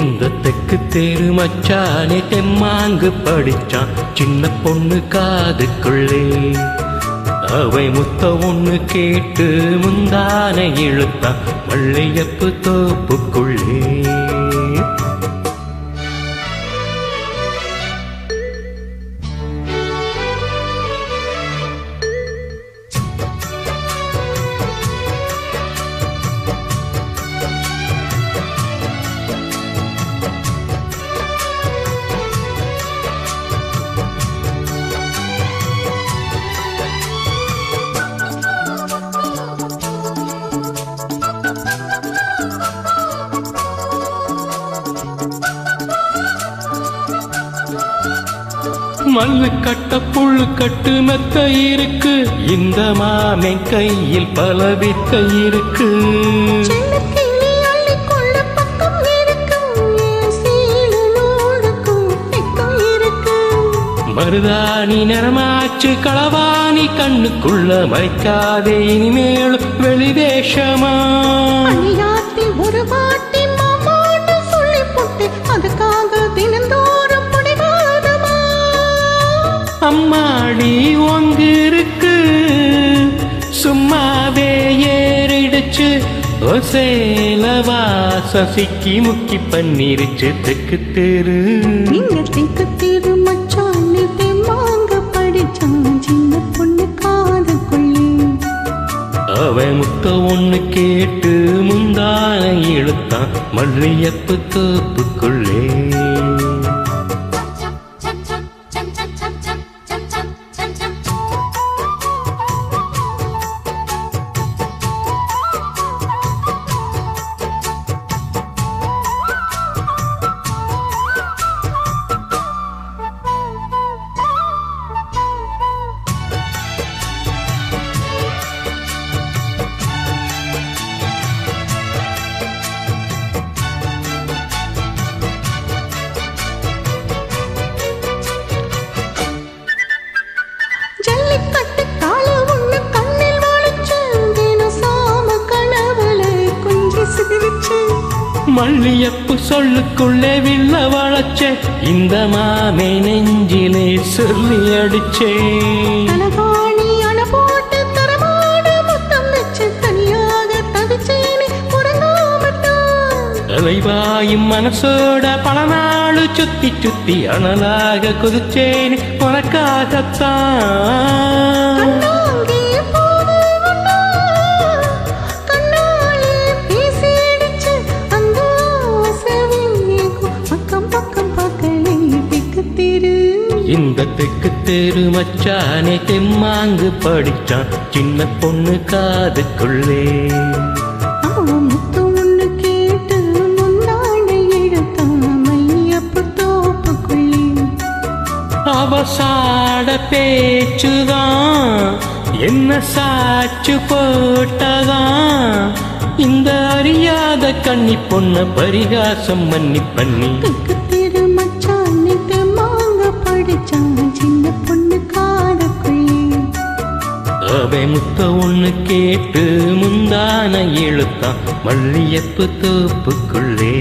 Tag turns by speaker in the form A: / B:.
A: இந்த தெக்கு தெரு மச்சானே தெம்மாங்கு படிச்சான் சின்ன பொண்ணு காதுக்குள்ளே. அவை முத்த ஒண்ணு கேட்டு முந்தான இழுத்தான் மல்லியப்பு தோப்புக்குள்ளே. மல்லு கட்ட புல்லு கட்டு மெத்த இருக்கு, இந்த மாமன் கையில் பல வித்த இருக்கு. மருதாணி நிறமாச்சு களவாணி கண்ணுக்குள்ள மறைக்காதே இனிமேலும் வெளிவேஷமா.
B: ஒரு பாட்டி மாமான்னு சொல்லி போட்டு அதுக்காக தினந்தோறும்
A: அம்மாடி ஒங்கு இருக்கு சும்மாவே ஏறிடுச்சு. ஒசேலவா சசிக்கி முக்கி பண்ணிருச்சு தெக்கு தெரு.
B: இங்க தெக்கு தெரு மச்சான் தெம்மாங்க படிச்சான் சின்ன பொண்ணு காதுக்குள்ளே.
A: அவன் முத்த ஒண்ணு கேட்டு முந்தான இழுத்தான் மல்லியப்பு தோப்புக்குள்ளே. மல்லியப்பு சொல்லுக்குள்ளே வில்ல வளச்சே, இந்த மாமே நெஞ்சிலே சொல்லி அடிச்சே.
B: தலகாணி அண போட்டு தரமான முத்தம் வச்சு தனியாக தவிச்சேனே உறங்காமட்டான்.
A: தலைவாயும் மனசோட பல நாள் சுத்தி சுத்தி அனலாக கொதிச்சேனே உனக்காகத்தான். இந்த தெக்கு தெரு மச்சானே தெம்மாங்கு படிச்சான் சின்ன பொண்ணு காதுக்குள்ளே.
B: முத்து ஒண்ணு கேட்டு முந்தான இழுத்தான் மல்லியப்பு தோப்புக்குள்ளே.
A: அவசாட பேச்சுதான் என்ன சாச்சு போட்டதான், இந்த அறியாத கன்னி பொண்ண பரிகாசம் மன்னி பண்ணி.
B: சின்ன பொண்ணு காதுக்குள்ளே.
A: அவை முத்த ஒண்ணு கேட்டு முந்தான இழுத்தான் மல்லியப்பு தோப்புக்குள்ளே.